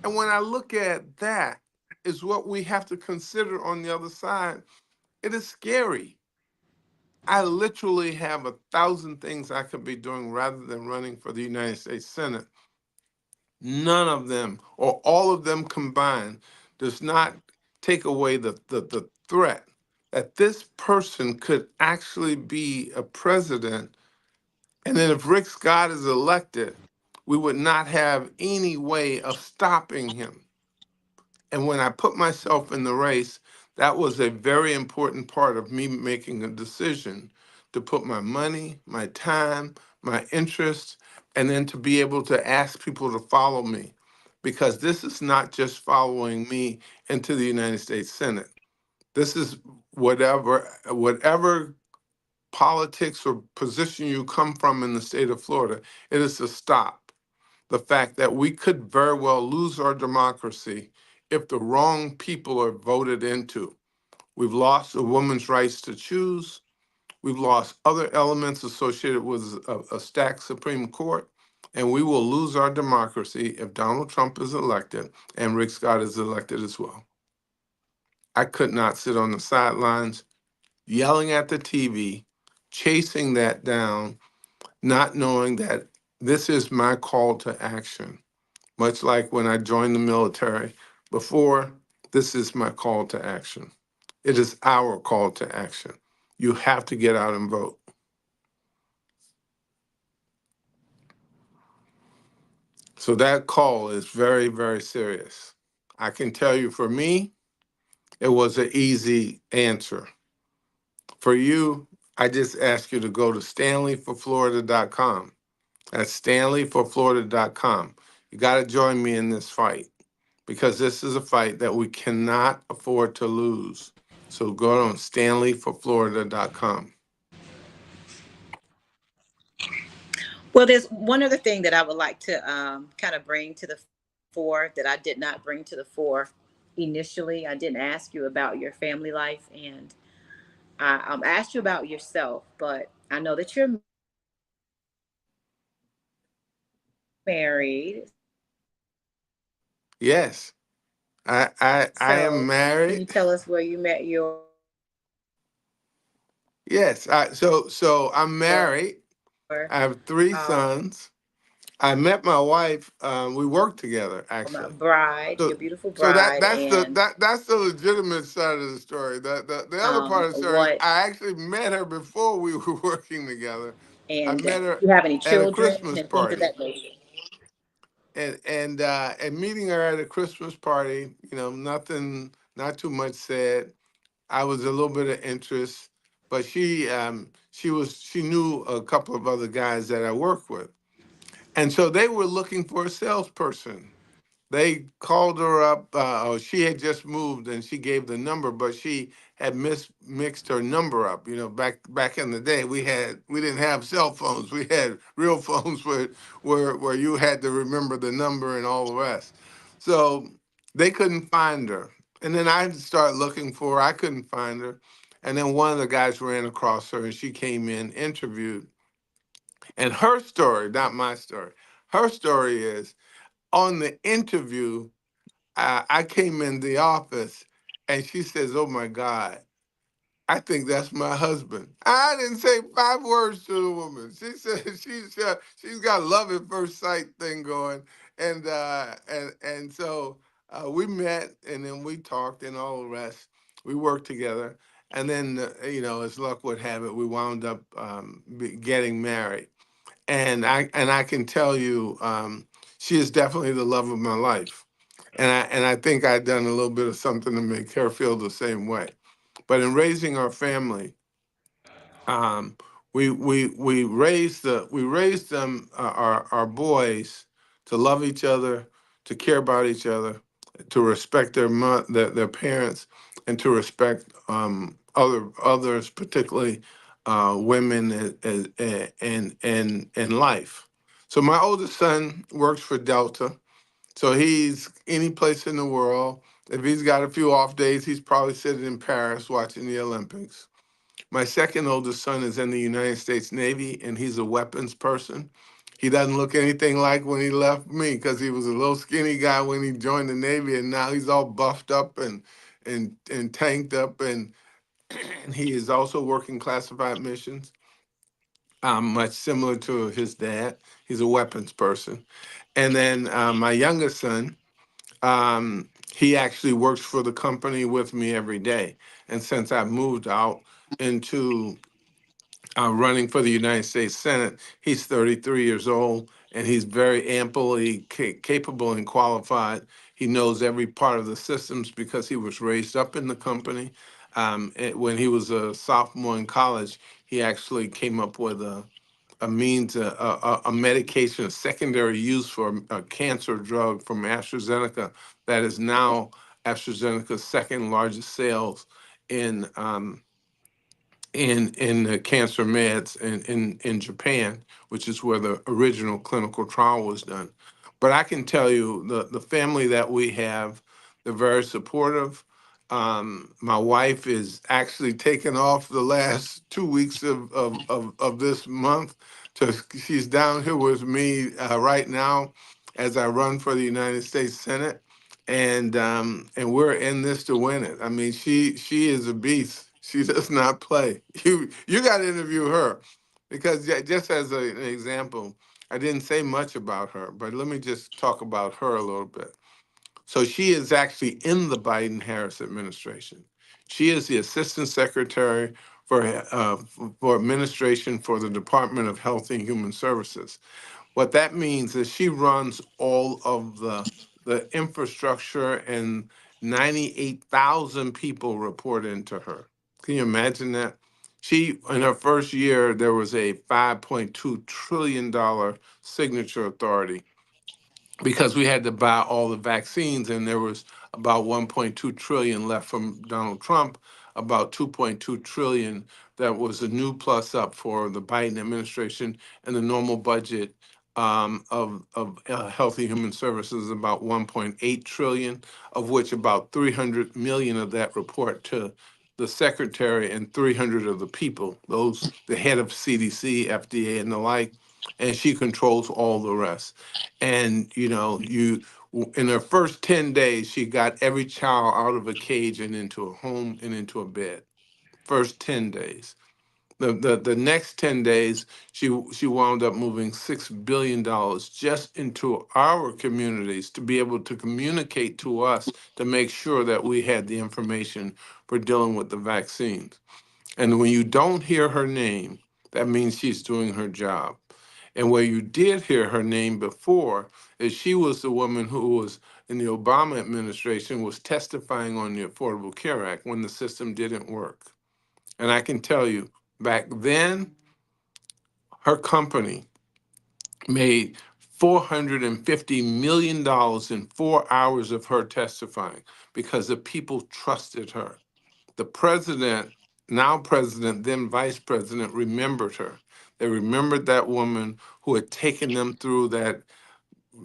And when I look at that, is what we have to consider on the other side. It is scary. I literally have 1,000 things I could be doing rather than running for the United States Senate. None of them or all of them combined does not take away the threat that this person could actually be a president. And then if Rick Scott is elected, we would not have any way of stopping him. And when I put myself in the race, that was a very important part of me making a decision to put my money, my time, my interest, and then to be able to ask people to follow me. Because this is not just following me into the United States Senate. This is whatever politics or position you come from in the state of Florida, it is to stop the fact that we could very well lose our democracy if the wrong people are voted into. We've lost a woman's rights to choose. We've lost other elements associated with a stacked Supreme Court. And we will lose our democracy if Donald Trump is elected and Rick Scott is elected as well. I could not sit on the sidelines yelling at the TV, chasing that down, not knowing that this is my call to action. Much like when I joined the military before, this is my call to action. It is our call to action. You have to get out and vote. So that call is very, very serious. I can tell you for me, it was an easy answer. For you, I just ask you to go to stanleyforflorida.com. That's stanleyforflorida.com. You got to join me in this fight because this is a fight that we cannot afford to lose. So go on stanleyforflorida.com. Well, there's one other thing that I would like to kind of bring to the fore that I did not bring to the fore initially. I didn't ask you about your family life, and I asked you about yourself, but I know that you're married. So Yes, I can you am tell us where married. you met your Yes, so I'm married. I have three sons. I met my wife. We worked together actually. bride, your So beautiful so bride, and that's the legitimate side of the story. The other part of the story is I what actually met her before we were working together. I and met her you have any at a children Christmas and things of party. that nature. And meeting her at a Christmas party, nothing, not too much said. I was a little bit of interest, but she knew a couple of other guys that I worked with, and so they were looking for a salesperson. They called her up. She had just moved, and she gave the number, but she had mixed her number up. Back in the day, we didn't have cell phones. We had real phones where you had to remember the number and all the rest. So they couldn't find her. And then I started looking for her. I couldn't find her. And then one of the guys ran across her and she came in, interviewed. And her story, not my story, her story is on the interview, I came in the office and she says, "Oh my God, I think that's my husband." I didn't say 5 words to the woman. She said she's got a love at first sight thing going, and so we met, and then we talked, and all the rest. We worked together, and then as luck would have it, we wound up getting married. And I can tell you, she is definitely the love of my life, and I think I've done a little bit of something to make her feel the same way. But in raising our family, um, we raised them, our boys, to love each other, to care about each other, to respect their parents, and to respect others, particularly women in life. So my oldest son works for Delta. So he's any place in the world. If he's got a few off days, he's probably sitting in Paris watching the Olympics. My second oldest son is in the United States Navy, and he's a weapons person. He doesn't look anything like when he left me because he was a little skinny guy when he joined the Navy, and now he's all buffed up and tanked up, and he is also working classified missions, much similar to his dad. He's a weapons person. And then my youngest son, he actually works for the company with me every day. And since I've moved out into running for the United States Senate. He's 33 years old, and he's very amply capable and qualified. He knows every part of the systems because he was raised up in the company. When he was a sophomore in college, he actually came up with a means, a medication, a secondary use for a cancer drug from AstraZeneca that is now AstraZeneca's second largest sales in the cancer meds in Japan, which is where the original clinical trial was done. But I can tell you the family that we have, they're very supportive. My wife is actually taking off the last 2 weeks of this month. She's down here with me right now as I run for the United States Senate, and we're in this to win it. I mean, she is a beast. She does not play. You got to interview her because just as an example, I didn't say much about her, but let me just talk about her a little bit. So she is actually in the Biden Harris administration. She is the assistant secretary for administration for the Department of Health and Human Services. What that means is she runs all of the infrastructure, and 98,000 people report into her. Can you imagine that? She, in her first year, there was a $5.2 trillion signature authority because we had to buy all the vaccines, and there was about 1.2 trillion left from Donald Trump, about 2.2 trillion that was a new plus up for the Biden administration, and the normal budget of healthy human services is about 1.8 trillion, of which about 300 million of that report to the secretary, and 300 of the people, those the head of CDC, FDA, and the like, and she controls all the rest. And in her first 10 days, she got every child out of a cage and into a home and into a bed. First 10 days. The next 10 days, she wound up moving $6 billion just into our communities to be able to communicate to us to make sure that we had the information for dealing with the vaccines. And when you don't hear her name, that means she's doing her job. And where you did hear her name before is she was the woman who was in the Obama administration was testifying on the Affordable Care Act when the system didn't work. And I can tell you, back then, her company made $450 million in 4 hours of her testifying because the people trusted her. The president, now president, then vice president, remembered her. They remembered that woman who had taken them through that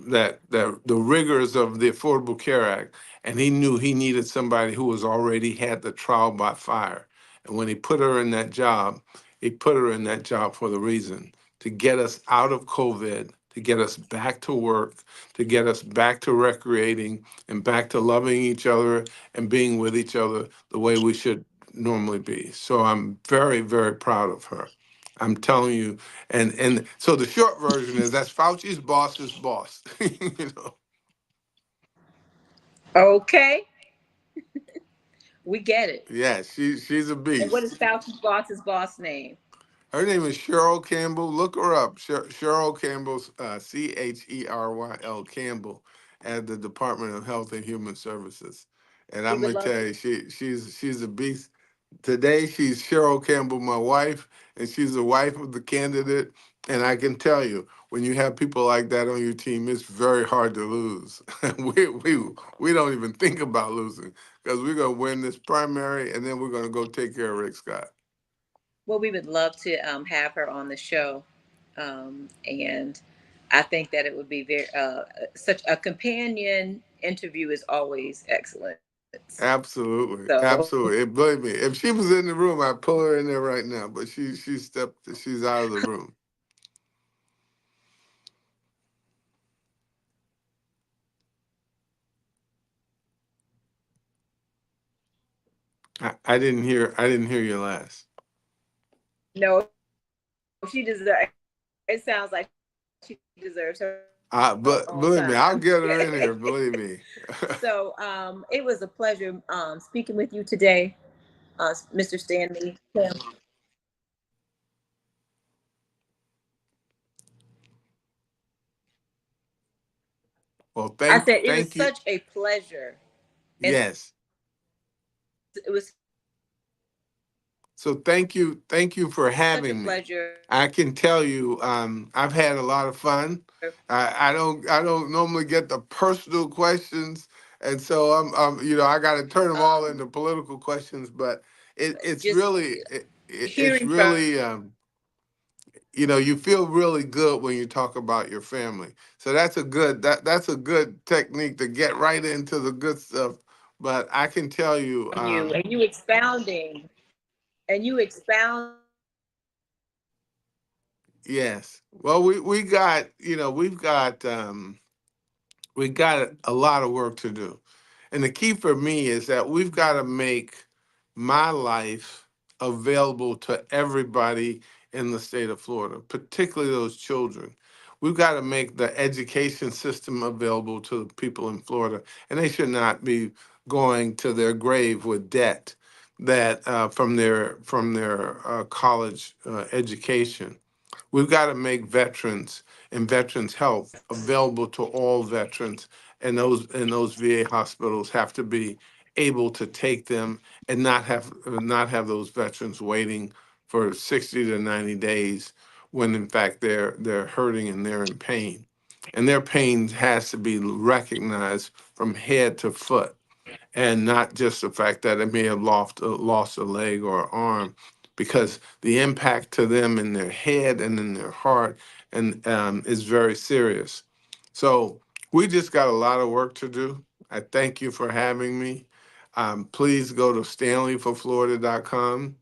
that the rigors of the Affordable Care Act, and he knew he needed somebody who was already had the trial by fire. And when he put her in that job, he put her in that job for the reason to get us out of COVID, to get us back to work, to get us back to recreating and back to loving each other and being with each other the way we should normally be. So I'm very, very proud of her. I'm telling you, and so the short version is that's Fauci's boss's boss. You know. Okay, we get it. Yeah, she's a And what beast. is Fauci's boss name? Her name is Cheryl Campbell. Look her up. Cheryl Campbell, Cheryl Campbell, at the Department of Health and Human Services. And We I'm would gonna love. tell you, she's a beast. Today she's Cheryl Campbell, my wife, and she's the wife of the candidate. And I can tell you, when you have people like that on your team, it's very hard to lose. We don't even think about losing because we're gonna win this primary, and then we're gonna go take care of Rick Scott. Well, we would love to have her on the show, and I think that it would be very such a companion interview is always excellent. So Absolutely, absolutely. Believe me, if she was in the room, I'd pull her in there right now. But she's out of the room. I didn't hear you last. no, she deserves. It sounds like she deserves her own time. But believe me, I'll get her in here. So Believe me. it was a pleasure speaking with you today, Mr. Stanley. Well, I said it was thank you. such a pleasure, and Yes. it was such a pleasure. So thank you for having me. I can tell you, I've had a lot of fun. I don't normally get the personal questions, and so you know, I got to turn them all into political questions. But it's Just really, it's hearing from really, you know, you feel really good when you talk about your family. So that's a good technique to get right into the good stuff. But I can tell you, you and you expounding yes. Well, we got, you know, we got a lot of work to do. And the key for me is that we've got to make my life available to everybody in the state of Florida, particularly those children. We've got to make the education system available to people in Florida, and they should not be going to their grave with debt that from their college education. We've got to make veterans and veterans health available to all veterans, and those VA hospitals have to be able to take them and not have those veterans waiting for 60 to 90 days when in fact they're hurting and they're in pain. And their pain has to be recognized from head to foot, and not just the fact that they may have lost a leg or arm, because the impact to them in their head and in their heart and is very serious. So we just got a lot of work to do. I thank you for having me. Please go to stanleyforflorida.com.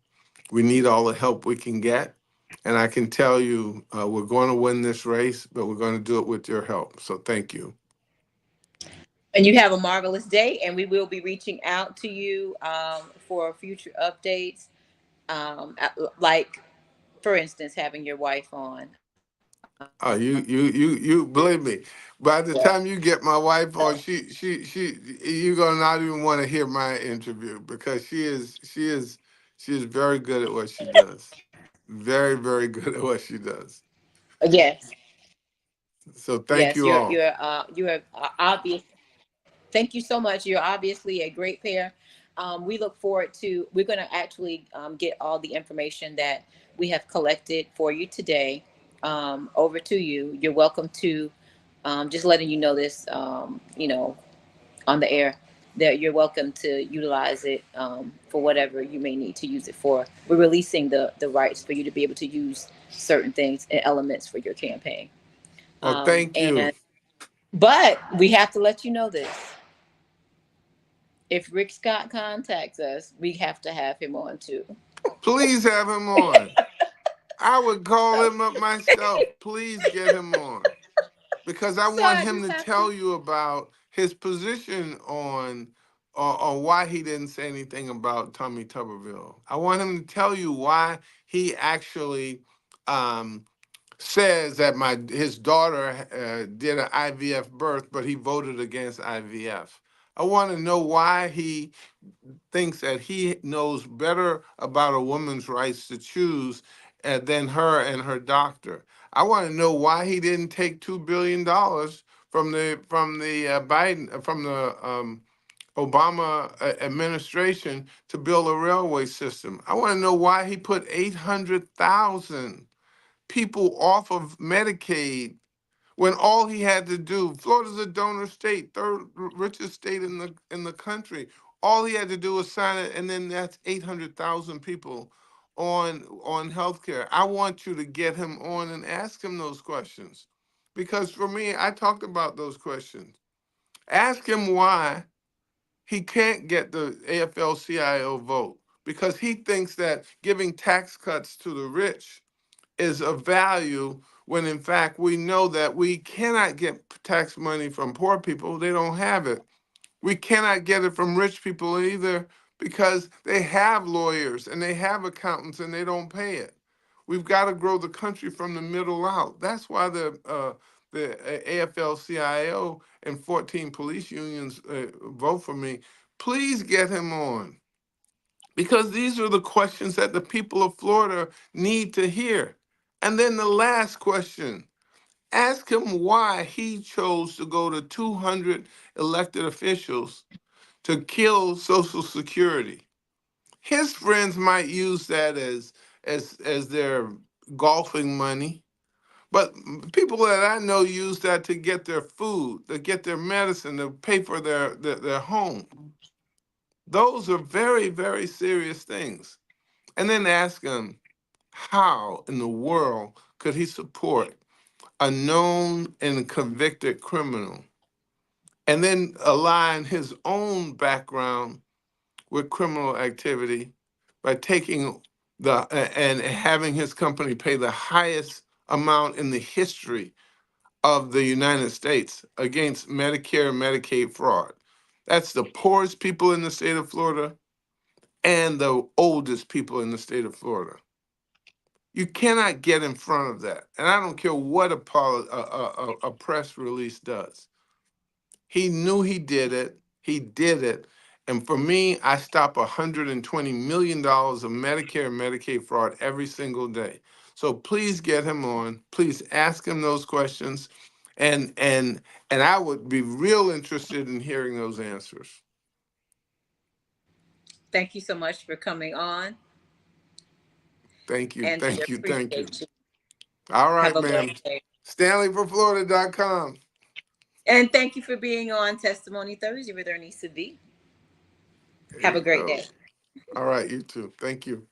We need all the help we can get. And I can tell you, we're going to win this race, but we're going to do it with your help. So thank you. and you have a marvelous day, and we will be reaching out to you for future updates, like for instance having your wife on. Oh, you believe me. By the time you get my wife on, you're gonna not even want to hear my interview because she is very good at what she does. Very, very good at what she does. Yes, So thank yes, you all. you're obvious. Thank you so much. You're obviously a great pair. We look forward to. We're going to actually get all the information that we have collected for you today over to you. You're welcome to. Just letting you know this. On the air, that you're welcome to utilize it for whatever you may need to use it for. We're releasing the rights for you to be able to use certain things and elements for your campaign. Well, thank And you. But we have to let you know this. If Rick Scott contacts us, we have to have him on too. Please have him on. I would call him up myself. Please get him on because I So want I him just to have to. tell you about his position on why he didn't say anything about Tommy Tuberville. I want him to tell you why he actually um, says that my his daughter did an IVF birth, but he voted against IVF. I want to know why he thinks that he knows better about a woman's rights to choose than her and her doctor. I want to know why he didn't take $2 billion from the Biden from the Obama administration to build a railway system. I want to know why he put 800,000 people off of Medicaid when all he had to do, Florida's a donor state, third richest state in the country. All he had to do was sign it, and then that's 800,000 people on health care. I want you to get him on and ask him those questions. Because for me, I talked about those questions. Ask him why he can't get the AFL-CIO vote because he thinks that giving tax cuts to the rich is of value when in fact we know that we cannot get tax money from poor people. They don't have it. We cannot get it from rich people either because they have lawyers and they have accountants and they don't pay it. We've got to grow the country from the middle out. That's why the AFL-CIO and 14 police unions vote for me. Please get him on because these are the questions that the people of Florida need to hear. And then the last question, ask him why he chose to go to 200 elected officials to kill Social Security. His friends might use that as their golfing money, but people that I know use that to get their food, to get their medicine, to pay for their home. Those are very, very serious things. And then ask him, how in the world could he support a known and convicted criminal and then align his own background with criminal activity by taking and having his company pay the highest amount in the history of the United States against Medicare and Medicaid fraud? That's the poorest people in the state of Florida and the oldest people in the state of Florida. You cannot get in front of that. And I don't care what a press release does. He knew he did it. He did it. And for me, I stop $120 million of Medicare and Medicaid fraud every single day. So please get him on. Please ask him those questions. And and and I would be real interested in hearing those answers. Thank you so much for coming on, Thank you. and we Thank you. Thank you. appreciate you. All Have right, a ma'am. blessed day. StanleyForFlorida.com. And thank you for being on Testimony Thursday with Ernisa V. There Have a you great go. day. All right, you too. Thank you.